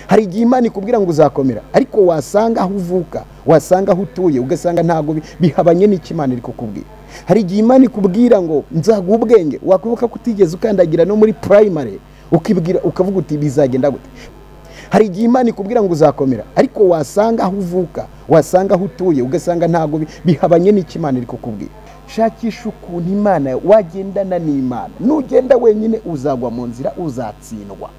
hari igihe Imana ikubwira ngo uzakomera ariko wasanga aho uvuka wasanga aho utuye ugasanga ntago bihabanye n'Imana iri kukubwira. hari igihe Imana ikubwira ngo nzaguha ubwenge wakwibuka kutigeze ukandagira no muri primary ukibwira ukavuga uti bizagenda gute. hari igihe Imana ikubwira ngo uzakomera ariko wasanga aho uvuka wasanga aho utuye ugasanga ntago bihabanye n'Imana iri kukubwira. shakisha ukuntu Imana wagendana n'Imana, nugenda wenyine uzagwa mu nzira uzatsindwa.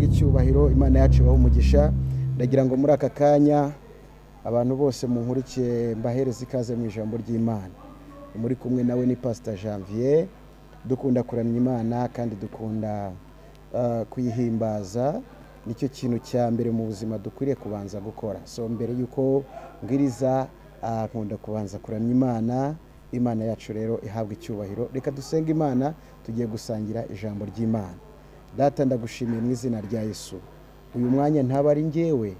Icyubahiro Imana yacu baho umugisha. Ndagira ngo muri aka kanya abantu bose munkurikiye mbahereza ikaze mu ijambo ry'Imana. Muri kumwe nawe ni Pastor Janvier, dukunda kuramya Imana kandi dukunda kuyihimbaza. Nicyo kintu cya mbere mu buzima dukwiriye kubanza gukora. So mbere yuko ngiriza nkunda kubanza kuramya Imana. Imana yacu rero ihabwa icyubahiro. Reka dusenga Imana, tugiye gusangira ijambo ry'Imana. Data ndagushimiye mu izina rya Yesu. Uyu mwanya ntaba ari njyewe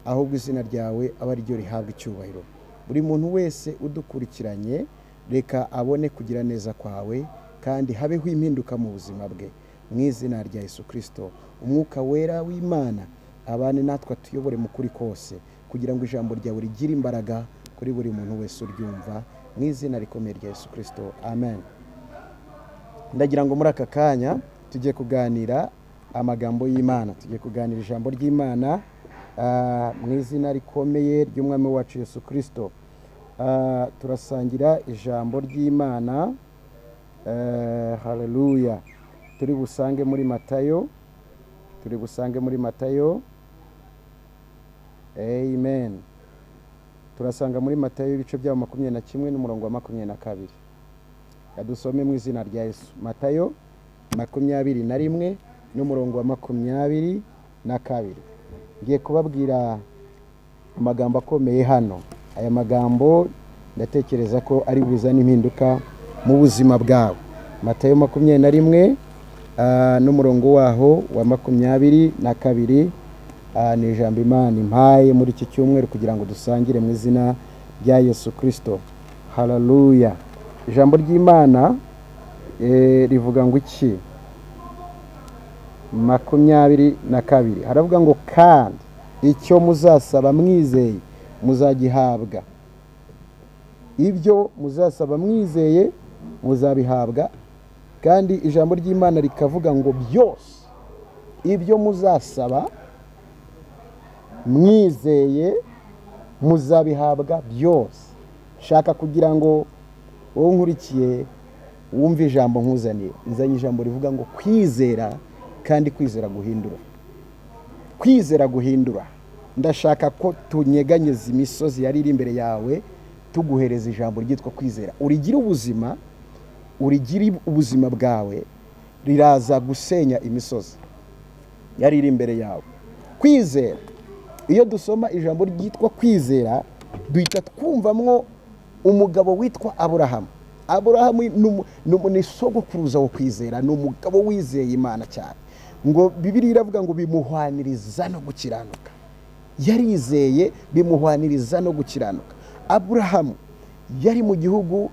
ahubwo izina ryawe aba ari ryo rihabwa icyubahiro. Buri muntu wese udukurikiranye reka abone kugira neza kwawe kandi habeho impinduka mu buzima bwe mu izina rya Yesu Kristo. Umwuka wera w'Imana abane natwe atuyobore mu kuri kose kugira ngo ijambo ryawe rigire imbaraga kuri buri muntu wese uryumva mu izina rikomeye rya Yesu Kristo, amen. Ndagira ngo muri aka kanya tujye kuganira amagambo y'Imana, tujye kuganira ijambo ry'Imana mu izina rikomeye ry'umwami wacu Yesu Kristo. Turasangira ijambo ry'Imana, haleluya. Turi busange muri Matayo, amen. Turasanga muri Matayo ibice bya 21 n'umurongo wa 22. Yadusome mu izina rya Yesu. Matayo 21 n'umurongo wa 22. Ngiye kubabwira amagambo akomeye hano. Aya magambo ndatekereza ko ari buzana impinduka mu buzima bwawe. Matayo 21 n'umurongo waho wa 22. Ni ijambo Imana impaye muri iki cyumweru kugira ngo dusangire mu izina rya Yesu Kristo, haleluya. Ijambo ry'Imana rivuga ngo iki? 22 haravuga ngo kandi icyo muzasaba mwizeye muzagihabwa. Ibyo muzasaba mwizeye muzabihabwa. Kandi ijambo ry'Imana rikavuga ngo byose ibyo muzasaba mwizeye muzabihabwa byose. Shaka kugira ngo wowe nkurikiye wumve ijambo nkuzaniye. Nzanye ijambo rivuga ngo kwizera, kandi kwizera guhindura. Kwizera guhindura. Ndashaka ko tunyeganyeza imisozi yari iri imbere yawe tuguhereza ijambo ryitwa kwizera. Urigira ubuzima bwawe riraza gusenya imisozi yari iri imbere yawe. Kwizera, iyo dusoma ijambo ryitwa kwizera duhita twumvamwo umugabo witwa Aburahamu. Aburahamu ni sogokuruza wo kwizera, ni umugabo wizeye Imana cyane. Ngo Bibiliya iravuga ngo bimuhwaniriza no gukiranuka. Yarizeye bimuhwaniriza no gukiranuka. Aburahamu yari mu gihugu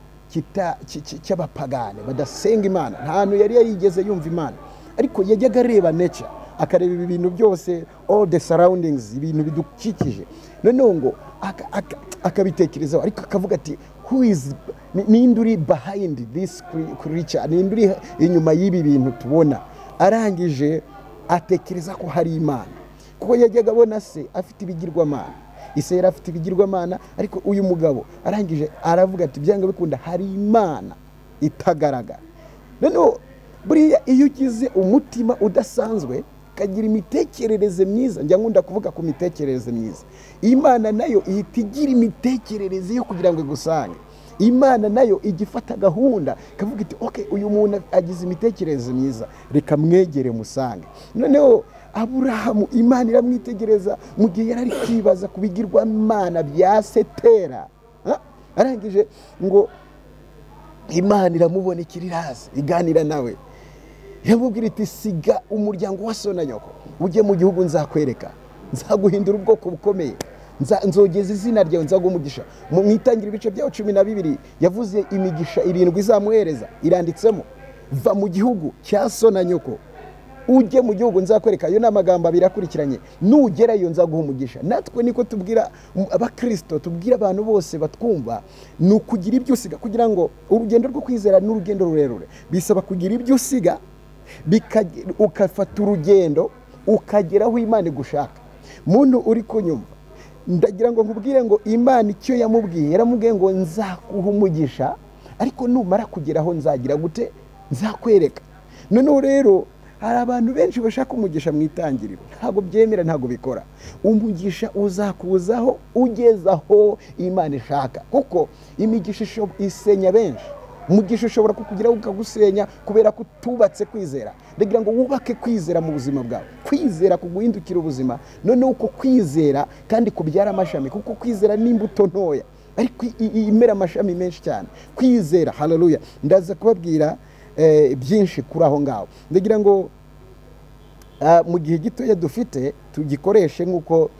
cy'abapagane badasenga Imana, nta hantu yari yarigeze yumva Imana, ariko yajyaga areba nature, akareba ibintu byose, all the surroundings, ibintu bidukikije. Noneho ngo akabitekerezaho, ariko akavuga ati who is ninduri behind this creature, ninduri inyuma y'ibi bintu tubona. Arangije atekereza ko hari Imana, kuko yajyaga abona se afite ibigirwamana. Ise yari afite ibigirwamana, ariko uyu mugabo arangije aravuga ati byanga bikunda hari Imana itagaragara. Noneho buriya iyo ugize umutima udasanzwe kagira imitekerereze myiza, njya nkunda kuvuga ku mitekerereze myiza, Imana nayo ihita igira imitekerereze yo kugira ngo igusange. Imana nayo igifata gahunda kavuga iti okay, uyu muntu agize imitekerereze myiza, reka mwegere musange. Noneho Aburahamu Imana iramwitegereza mu gihe yari kwibaza kubigirwa Imana bya Setera. Arangije ngo Imana iramubonekira iraza iganira nawe, yamubwira iti siga umuryango wa so na nyoko ujye mu gihugu nzakwereka, nzaguhindura ubwoko bukomeye, nzogeza izina ryawe, nzagumugisha. Mu itangira ibice bya 12 yavuze imigisha 7 izamuhereza, iranditsemo va mu gihugu cya so na nyoko ujye mu gihugu nzakwereka. Ayo n'amagambo birakurikiranye, nugerayo nzaguha umugisha. Natwe niko tubwira abakristo, tubwira abantu bose batwumva, nukugira ibyo usiga, kugira ngo urugendo rwo kwizera n'urugendo rurerure bisaba kugira ibyo usiga, ukafata urugendo ukageraho Imana igushaka. Muntu uri kunyumva, ndagira ngo nkubwire ngo Imana icyo yamubwiye, yaramubwiye ngo nzakuha umugisha, ariko numara kugeraho nzagira gute? Nzakwereka. Noneho rero hari abantu benshi bashaka umugisha mu itangiriro, ntabwo byemera, ntabwo bikora. Umugisha uzakuzaho ugezaho Imana ishaka, kuko imigisha isenya benshi. Umugisha ushobora kukugeraho ukagusenya kubera ko tubatse kwizera. Ndagira ngo wubake kwizera mu buzima bwawe, kwizera kuguhindukira ubuzima, noneho uko kwizera kandi kubyara amashami, kuko kwizera ni imbuto ntoya ariko imera amashami menshi cyane. Kwizera, haleluya. Ndaza kubabwira byinshi kuri aho ngaho. Ndagira ngo mu gihe gitoya dufite tugikoreshe nk'uko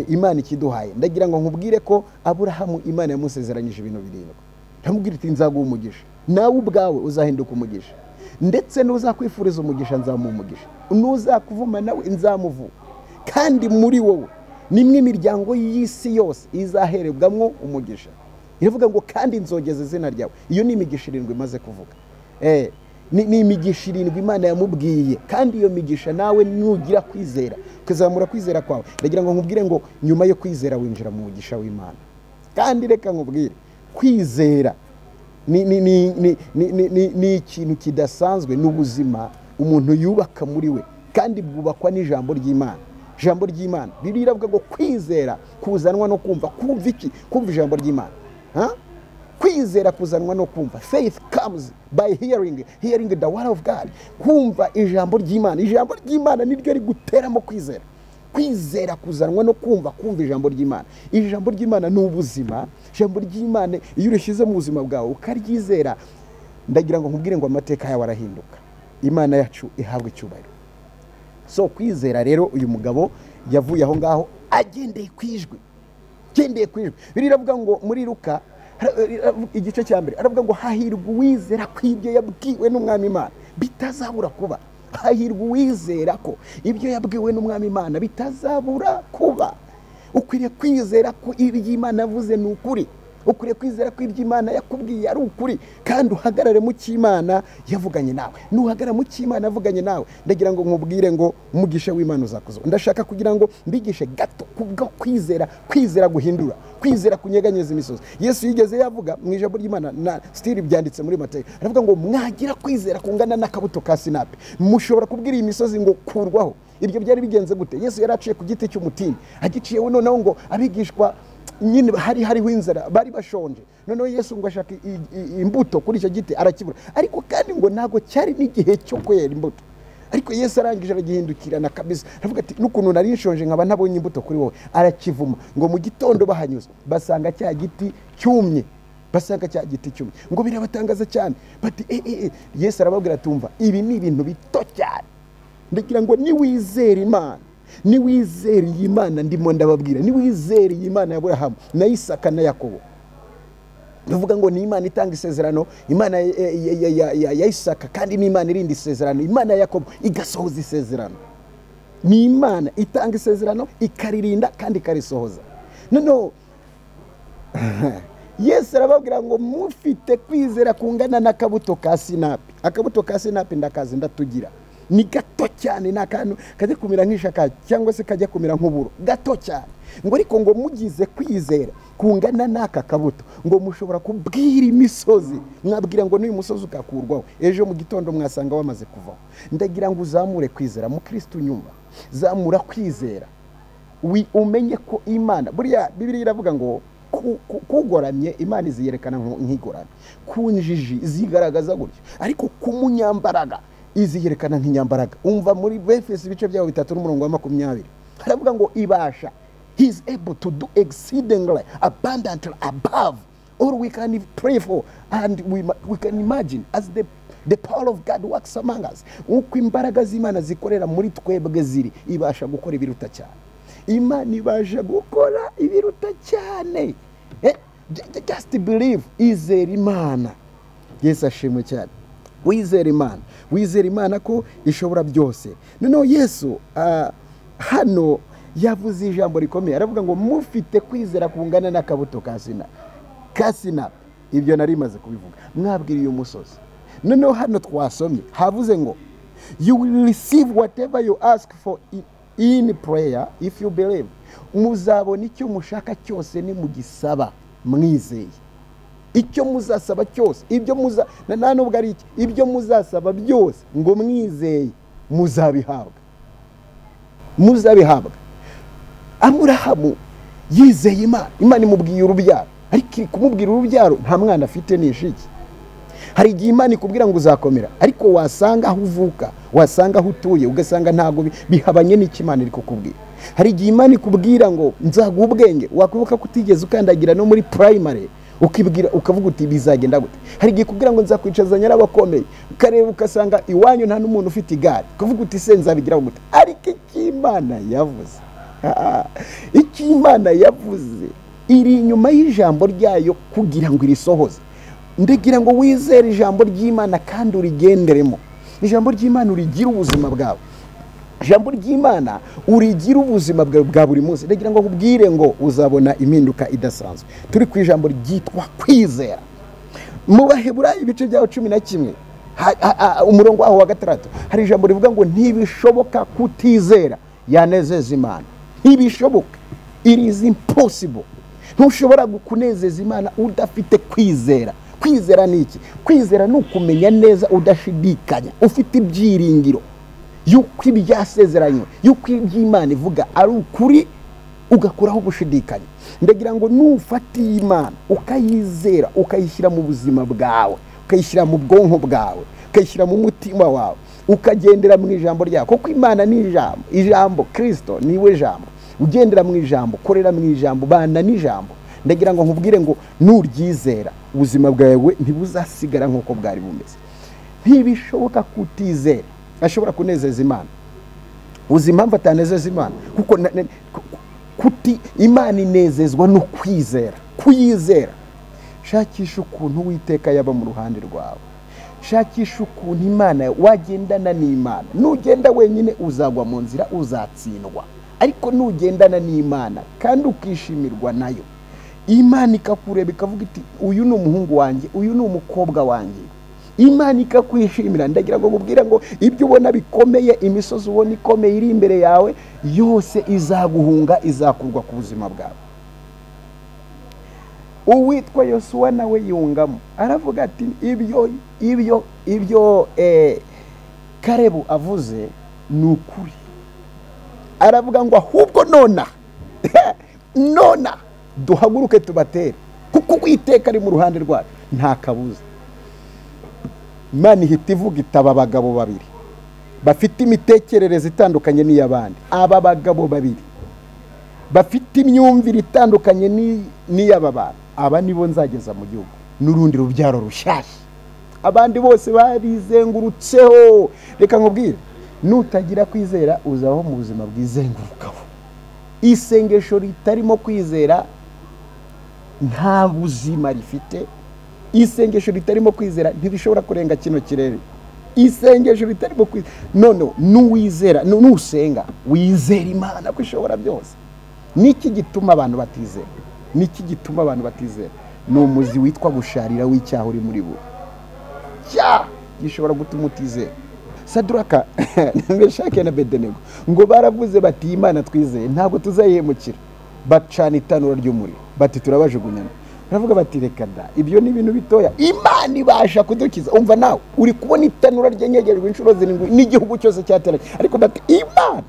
Imana ikiduhaye. Ndagira ngo nkubwire ko Aburahamu Imana yamusezeranyije ibintu birindwi. Ndamubwira iti nzaguha umugisha. nawe ubwawe uzahinduka umugisha, ndetse n'uzakwifuriza umugisha nzamuha umugisha, n'uzakuvuma nawe nzamuvuga, kandi muri wowe nimwe imiryango y'isi yose izaherebwamo umugisha. iravuga ngo kandi nzogeza izina ryawe. Iyo ni imigisha irindwi imaze kuvuga. Ni imigisha irindwi Imana yamubwiye, kandi iyo migisha nawe nugira kwizera ukazamura kwizera kwawe, ndagira ngo nkubwire ngo nyuma yo kwizera winjira mu mugisha w'Imana. Kandi reka nkubwire, kwizera ni ikintu kidasanzwe, n'ubuzima umuntu yubaka muri we, kandi bwubakwa n'ijambo ry'Imana. Ijambo ry'Imana Bibiliya iravuga ngo kwizera kuzanwa no kumva. Kumva iki? Kumva ijambo ry'Imana. Kwizera kuzanwa no kumva. Faith comes by hearing the word of God. Kumva ijambo ry'Imana. Ijambo ry'Imana niryo riguteramo kwizera. Kwizera kuzanwa no kumva. Kumva ijambo ry'Imana. Ijambo ry'Imana ni ubuzima. Ijambo ry'Imana iyo urishyize mu buzima bwawe ukaryizera, ndagira ngo nkubwire ngo amateka yawe arahinduka. Imana yacu ihabwe icyubahiro. So kwizera rero, uyu mugabo yavuye aho ngaho agendeye kwijwi. Biri iravuga ngo muri Luka igice cya mbere aravuga ngo hahirwa uwizera ko ibyo yabwiwe n'Umwami Imana bitazabura kuba. Hahirwa uwizera ko ibyo yabwiwe n'Umwami Imana bitazabura kuba. Ukwiriye kwizera ko ibyo Imana yavuze ni ukuri. Ukwiriye kwizera ko ibyo Imana yakubwiye ari ukuri, kandi uhagarare mu cy'Imana yavuganye nawe. Nuhagarara mu cy'Imana yavuganye nawe, ndagira ngo nkubwire ngo umugisha w'Imana uzakuzo. Ndashaka kugira ngo mbigishe gato kubwo kwizera guhindura, kwizera kunyeganyeza imisozi. Yesu yigeze yavuga mu ijambo ry'Imana, na stili byanditse muri Mateyo, aravuga ngo mwagira kwizera kungana n'akabuto ka sinapi, mushobora kubwira iyi misozi ngo kurwaho. Ibyo byari bigenze gute? Yesu yaraciye ku giti cy'umutini, agiciyeho noneho ngo abigishwa nyine hariho inzara, bari bashonje. Noneho Yesu ngo ashaka imbuto kuri icyo giti arakibura, ariko kandi ngo ntago cyari n'igihe cyo kwera imbuto. Ariko Yesu arangije aragihindukirana kabisa, aravuga ati n'ukuntu nari nshonje nkaba ntabonye imbuto kuri wowe. Arakivuma ngo mu gitondo bahanyuze basanga cya giti cyumye. Ngo birabatangaza cyane, bati Yesu arababwira tumva, ibi ni ibintu bito cyane. Ndagira ngo niwizera Imana, niwizera iyi Imana ndimo ndababwira, niwizera iyi Imana ya Aburahamu na Isaka na Yakobo. Ndavuga ngo ni Imana itanga isezerano, Imana ya Isaka, kandi ni Imana irinda isezerano, Imana ya Yakobo igasohoza isezerano. Ni Imana itanga isezerano, ikaririnda kandi ikarisohoza. Noneho Yesu arababwira ngo mufite kwizera kungana n'akabuto ka sinapi. Akabuto ka sinapi ndakazi ndatugira, ni gato cyane, n'akantu kajya kumira nk'ishaka cyangwa se kajya kumira nk'uburo, gato cyane. Ngo ariko ngo mugize kwizera kungana n'aka kabuto, ngo mushobora kubwira imisozi, mwabwira ngo n'uyu musozi ukakurwaho, ejo mu gitondo mwasanga wamaze kuvaho. Ndagira ngo uzamure kwizera mu Kristo nyumva, zamura kwizera, umenye ko Imana, buriya Bibiliya iravuga ngo kugoramye Imana iziyerekana nk'igoramye, kunjiji zigaragaza gutyo, ariko kumunyambaraga iziyerekana nk'inyambaraga. Umva muri Efeso ibice byaho 3:20 haravuga ngo ibasha, he is able to do exceedingly abundantly above all we can pray for and we can imagine, as the power of God works among us. Uko imbaraga z'Imana zikorera muri twebwe ziri, ibasha gukora ibiruta cyane. Imana ibasha gukora ibiruta cyane. Just believe, izera Imana. Yesu ashimwe cyane. Wizera Imana ko ishobora byose. Noneho Yesu hano yavuze ijambo rikomeye, aravuga ngo mufite kwizera kungana n'akabuto ka sinapi. Ibyo nari maze kubivuga, mwabwiriye umusozi. Noneho hano twasomye havuze ngo you will receive whatever you ask for in prayer if you believe. Muzabona icyo mushaka cyose ni mugisaba mwizeye. Icyo muzasaba cyose, ibyo nta nubwo ari iki, ibyo muzasaba byose ngo mwizeye muzabihabwa. Aburahamu yizeye Imana, Imana imubwiye urubyaro, ariko kumubwira urubyaro nta mwana afite n'ishiki. Hari igihe Imana ikubwira ngo uzakomera, ariko wasanga aho uvuka, wasanga aho utuye, ugasanga ntago bihabanye n'Imana iri kukubwira. Hari igihe Imana ikubwira ngo nzaguha ubwenge, wakwibuka kutigeze ukandagira no muri primary, ukibwira ukavuga uti bizagenda gute. Hari igihe kubwira ngo nzakwicazanya n'abakomeye, ukareba ukasanga iwanyu nta n'umuntu ufite igare, ukavuga uti se nzabigira gute. Ariko Imana yavuze, Imana yavuze iri inyuma y'ijambo ryayo kugira ngo irisohoze. ndagira ngo wizere ijambo ry'Imana kandi urigenderemo. Ijambo ry'Imana urigira ubuzima bwawe. Ijambo ry'Imana urigira ubuzima bwawe bwa buri munsi. Ndagira ngo nkubwire ngo uzabona impinduka idasanzwe. Turi ku ijambo ryitwa kwizera. Mu Baheburayo ibice byaho 11 umurongo waho wa 6 hari ijambo rivuga ngo ntibishoboka kutizera yanezeza Imana. Ntibishoboka. It is impossible. Ntushobora kunezeza Imana udafite kwizera. Kwizera ni iki? Kwizera ni ukumenya neza udashidikanya, ufite ibyiringiro yuko ibyasezeranywe, yuko iby'Imana ivuga ari ukuri, ugakuraho gushidikanya. Ndagira ngo nufata Imana ukayizera, ukayishyira mu buzima bwawe, ukayishyira mu bwonko bwawe, ukayishyira mu mutima wawe, ukagendera mu ijambo ryawe, kuko Imana ni ijambo. Ijambo Kristo niwe jambo. Ugendera mu ijambo, korera mu ijambo, bana n'ijambo. Ndagira ngo nkubwire ngo nuryizera ubuzima bwawe ntibuzasigara nk'uko bwari bumeze. Ntibishoboka kutizera ashobora kunezeza Imana. Uzi impamvu atanezeza Imana? Kuko Imana inezezwa no kwizera, kuyizera. Shakisha ukuntu Uwiteka yaba mu ruhande rwawe. Shakisha ukuntu Imana wagendana n'Imana. Nugenda wenyine uzagwa mu nzira, uzatsindwa. Ariko nugendana n'Imana kandi ukishimirwa nayo, Imana ikakureba ikavuga iti uyu ni umuhungu wanjye, uyu ni umukobwa wanjye. Imana ikakwishimira. Ndagira ngo nkubwire ngo ibyo ubona bikomeye, imisozi ubona ikomeye iri imbere yawe yose izaguhunga, izakurwa ku buzima bwawe. Uwitwa Yosuwa nawe yungamo aravuga ati ibyo Kalebu avuze ni ukuri. Aravuga ngo ahubwo nona duhaguruke tubatere, kuko Uwiteka ari mu ruhande rwacu. Nta kabuza. Imana ihita ivuga itaba abagabo babiri bafite imitekerereze itandukanye n'iy'abandi. Aba bagabo babiri bafite imyumvire itandukanye n'iy'aba bantu, aba nibo nzageza mu gihugu n'urundi rubyaro rushyashya. Abandi bose barizengurutseho. Reka nkubwire, nutagira kwizera uzaho mu buzima bwizengurukaho. Isengesho ritarimo kwizera nta buzima rifite. Isengesho ritarimo kwizera ntibishobora kurenga kino kirere. Isengesho ritarimo kwizera nuwizera, nusenga wizera Imana ko ishobora byose. Niki gituma abantu batizera? Niki gituma abantu batizera? Ni umuzi witwa gusharira w'icyaha uri muri bo. Gishobora gutuma utizera. Saduraka Meshaki na Abedenego ngo baravuze bati Imana twizeye ntabwo tuzayihemukira. Bacana itanura ry'umuriro bati turabajugunyana. Baravuga bati reka da, ibyo ni ibintu bitoya, Imana ibasha kudukiza. Umva nawe uri kubona itanura ryenyegerejwe inshuro 7 n'igihugu cyose cyateranye, ariko bati Imana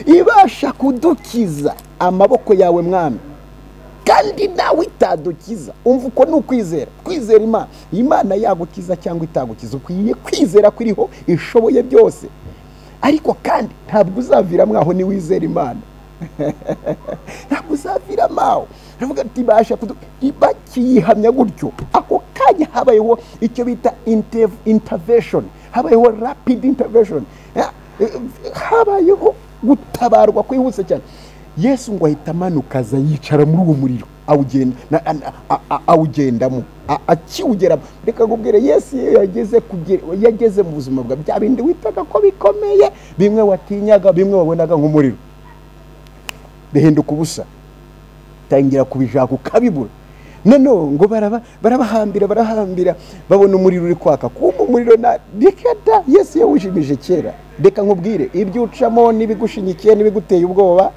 ibasha kudukiza amaboko yawe mwami, kandi nawe itadukiza. Umva uko ni ukwizera. Kwizera Imana. Imana yagukiza cyangwa itagukiza, ukwiye kwizera ko iriho ishoboye byose. Ariko kandi ntabwo uzaviramo aho ni wizera Imana. Ntabwo uzaviramo aho. Ravuga ati basha ibakiyihamya gutyo, ako kanya habayeho icyo bita intervention, habayeho rapid intervention, habayeho gutabarwa kwihuse cyane. Yesu ngo ahita amanuka aza yicara muri uwo muriro awugendamo akiwugeramo. Reka nkubwire, Yesu yageze mu buzima bwa bya bindi witaga ko bikomeye, bimwe watinyaga, bimwe wabonaga nk'umuriro, bihinduka ubusa, tangira kubijaka ukabibura. Ngo barabahambira babona umuriro uri kwaka. Kuma umuriro na dikata Yesu yawujimije kera. Reka nkubwire, ibyo ucamo n'ibigushinyikiye n'ibiguteye ubwoba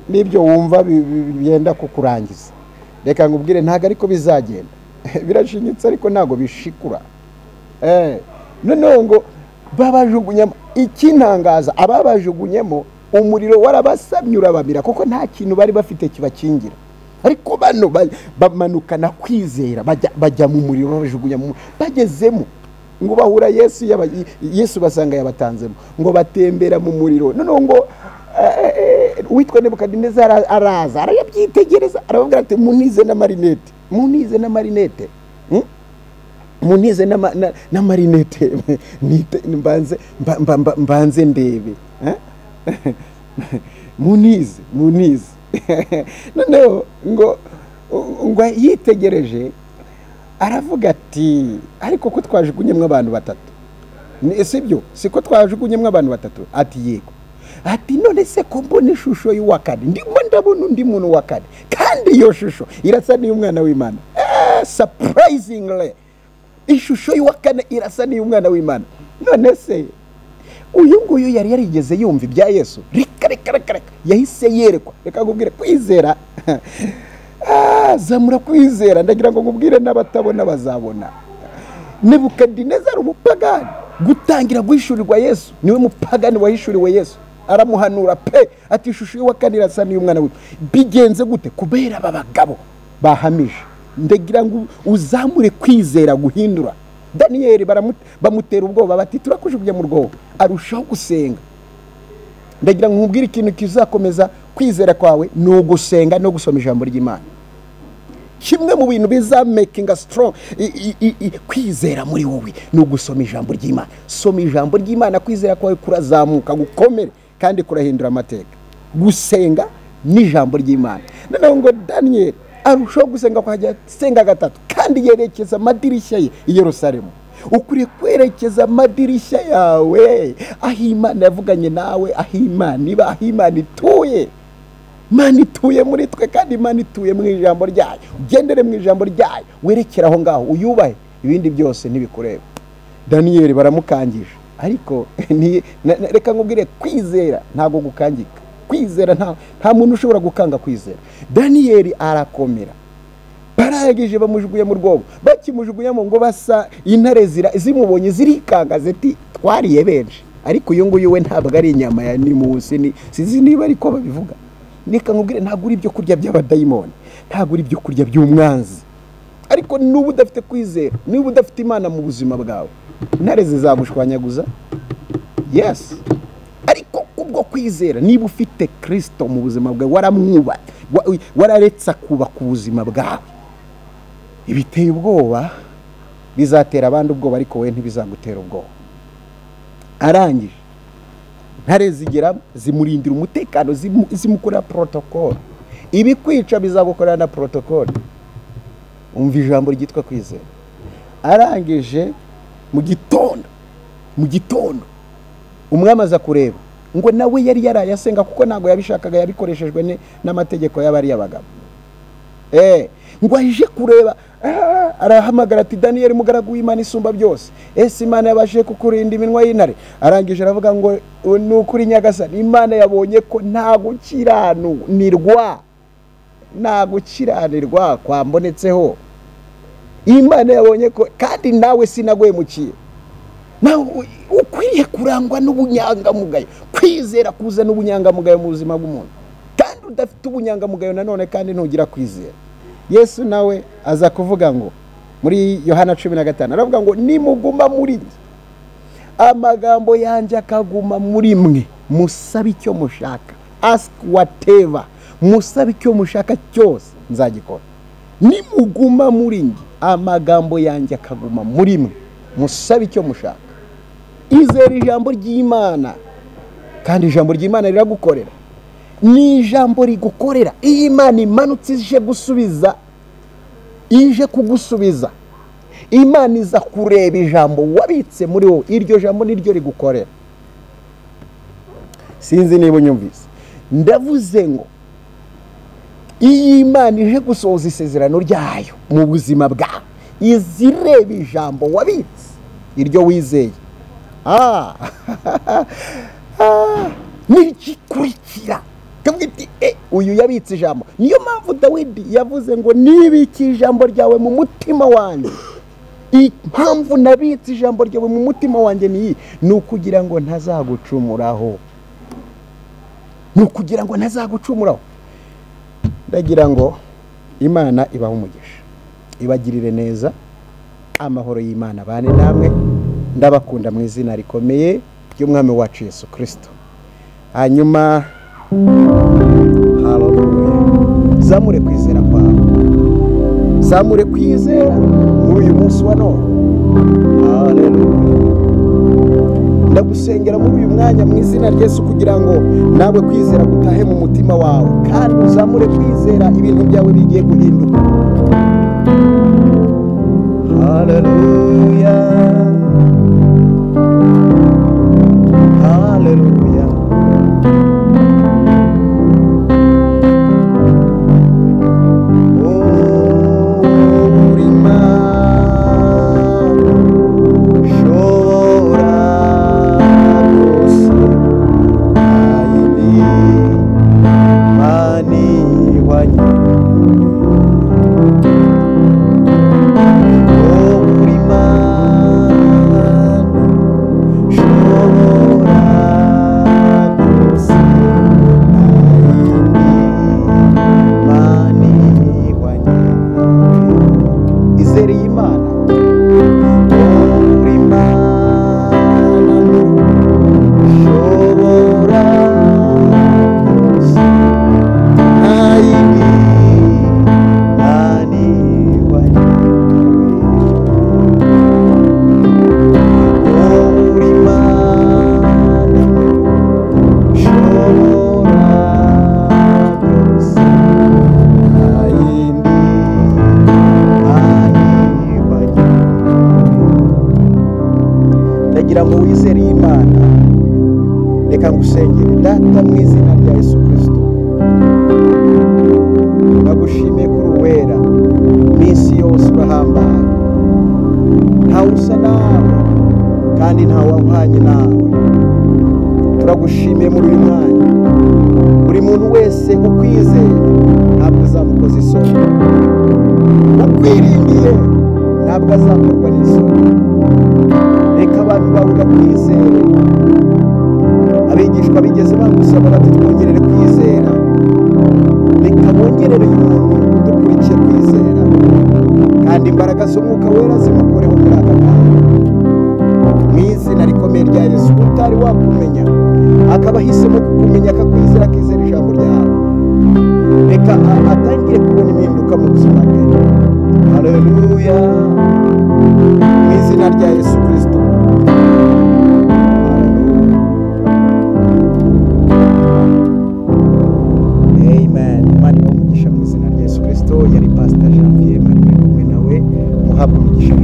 nibyo wumva byenda kukurangiza. Reka nkubwire, ntago ariko bizagenda. Birashinyitse ariko ntago bishikura. Ngo babajugunyamo. Ikintangaza, ababajugunyemo umuriro warabasamye urabamira, kuko nta kintu bari bafite kibakingira. Ariko bano bamanukana kwizera, bajya mu muriro babajugunyamo. Bagezemo ngo bahura Yesu basanga yabatanzemo, ngo batembera mu muriro. Ngo witwa Nebukadinezari araza arayabyitegereza, aravuga ati munize na marinete, munize na marinete, munize na marinete, mbanze ndebe, munize ngo ngo yitegereje aravuga ati ariko ko twajugunyemo abantu batatu, sibyo siko twajugunyemo abantu batatu? Ati yego. Ati none se ko mbona ishusho y'uwa kane, ndimo ndabona undi muntu wa kane kandi iyo shusho irasa n'iy'umwana w'Imana. Surprisingly ishusho y'uwa kane irasa n'iy'umwana w'Imana. None se uyu nguyu yari yarigeze yumva ibya Yesu? Reka yahise yerekwa. Reka nkubwire kwizera zamura kwizera, ndagira ngo nkubwire n'abatabona bazabona. Nebukadinezari umupagani gutangira guhishurirwa Yesu, niwe mupagani wahishuriwe Yesu, aramuhanura pe ati ishusho y'uwa kane irasa n'iy'umwana w'Imana. Bigenze gute? Kubera aba bagabo bahamije. Ndagira ngo uzamure kwizera guhindura. Daniyeli bamutera ubwoba bati turakujugunya mu rwobo, arushaho gusenga. Ndagira ngo nkubwire ikintu kizakomeza kwizera kwawe ni ugusenga no gusoma ijambo ry'Imana. Kimwe mu bintu biza making a strong kwizera muri wowe ni ugusoma ijambo ry'Imana. Soma ijambo ry'Imana, kwizera kwawe kurazamuka gukomere kandi kurahindura amateka. Gusenga n'ijambo ry'Imana. Noneho ngo Daniel arushaho gusenga, kwajya senga gatatu kandi yerekeza amadirishya ye i Yerusalemu. Ukuriye kwerekeza amadirishya yawe aho Imana yavuganye nawe, aho Imana iba, aho Imana ituye. Imana ituye muri twe kandi Imana ituye mu ijambo ryayo. Ugendere mu ijambo ryayo, werekera aho ngaho, uyubahe, ibindi byose ntibikureba. Daniyeli baramukangije, ariko reka nkubwire kwizera ntago gukangika. Kwizera nta muntu ushobora gukanga kwizera. Daniyeli arakomera. Baragije bamujuguye mu rwobo, bakimujuguyemo ngo basa intare zimubonye zirikanga ziti twariye benshi. Ariko uyu nguyu we ntabwo ari inyama ya nimusi, sizi niba ariko babivuga. Nika nkubwire ntabwo uri ibyo kurya by'abadayimoni, ntabwo uri ibyo kurya by'umwanzi. Ariko nubu udafite kwizera, niba udafite Imana mu buzima bwawe, intare zizagushwanyaguza. Yes. Ariko kubwo kwizera, niba ufite Kristo mu buzima bwawe, waramwuba, wararetsa kubaka ubuzima bwawe, ibiteye ubwoba bizatera abandi ubwoba, ariko we ntibizagutera ubwoba. Arangije ntare zigera zimurindira umutekano, zimukorera protocol. Ibi kwica bizagukorera na protocol. Umva ijambo ryitwa kwizera. Arangije mu gitondo umwami aza kureba, ngo nawe yari yarayasenga kuko ntago yabishakaga, yabikoreshejwe n'amategeko y'abari abagabo. Ngo aje kureba, arahamagara ati Daniyeli mugaragu w'Imana isumba byose, ese Imana yabashije kukurinda iminwa y'intare? Arangije aravuga ngo nukuri nyagasani, Imana yabonye ko nta gukiranirwa kwambonetseho. Imana yabonye ko kandi nawe sinagwemukiye. Nawe ukwiriye kurangwa n'ubunyangamugayo. Kwizera kuza n'ubunyangamugayo mu buzima bw'umuntu. Kandi udafite ubunyangamugayo nanone kandi ntugira kwizera. Yesu nawe aza kuvuga ngo muri Yohana 15 aravuga ngo nimuguma muri njye, amagambo yanjye akaguma muri mwe, musabe icyo mushaka, ask whatever, musabe icyo mushaka cyose nzagikora. Nimuguma muri njye, amagambo yanjye akaguma muri mwe, musabe icyo mushaka. Izera ijambo ry'Imana kandi ijambo ry'Imana riragukorera. Ni ijambo rigukorera. Iyi Imana imanutse ije kugusubiza. Imana iza kureba ijambo wabitse muri wowe, iryo jambo niryo rigukorera. Sinzi niba unyumvise. Ndavuze ngo iyi Imana ije gusohoza isezerano ryayo mu buzima bwawe, izireba ijambo wabitse, iryo wizeye. Nigikurikira kabwiti uyu yabitse ijambo. Niyo mpamvu Dawidi yavuze ngo nibiki ijambo ryawe mu mutima wanjye. Impamvu nabitse ijambo ryawe mu mutima wanjye ni ukugira ngo ntazagucumuraho. Ndagira ngo Imana ibahe umugisha, ibagirire neza, amahoro y'Imana bane namwe. Ndabakunda mu izina rikomeye ry'Umwami wacu Yesu Kristo. Hanyuma haleluya, zamure kwizera kwawe, zamure kwizera muri uyu munsi wa none. Haleluya. ndagusengera muri uyu mwanya mu izina rya Yesu kugira ngo nawe kwizera gutahe mu mutima wawe kandi uzamure kwizera ibintu byawe bigiye guhinduka. Haleluya, haleluya. Ndagira ngo wizere Imana, reka ngusengere. Data mu izina rya Yesu Kristo, ndagushimiye kuri uwera, minsi yose urahambaye, ntawe usa nawe kandi ntawe wahwanye nawe. Turagushimiye muri uyu mwanya, buri muntu wese ukwizeye ntabwo azamukoza isoni, ukwiringiye ntabwo azakorwa n'isoni. Reka abantu bawe bakwizere. Abigishwa bigeze bagusaba bati twongerere kwizera, reka bongerere uyu muntu udukurikiye kwizera, kandi imbaraga z'umwuka wera zimukoreho muri aka kanya mu izina rikomeye rya Yesu. Utari wakumenya akaba ahisemo kukumenya, akakwizera, akizera ijambo ryawe, reka atangire kubona impinduka mu buzima bwe. Haleluya, mu izina rya Yesu Kristo. Amen. Imana ibahe umugisha mu izina rya Yesu Kristo. Yari Pastor Janvier, mwari kumwe nawe, muhabwe umugisha.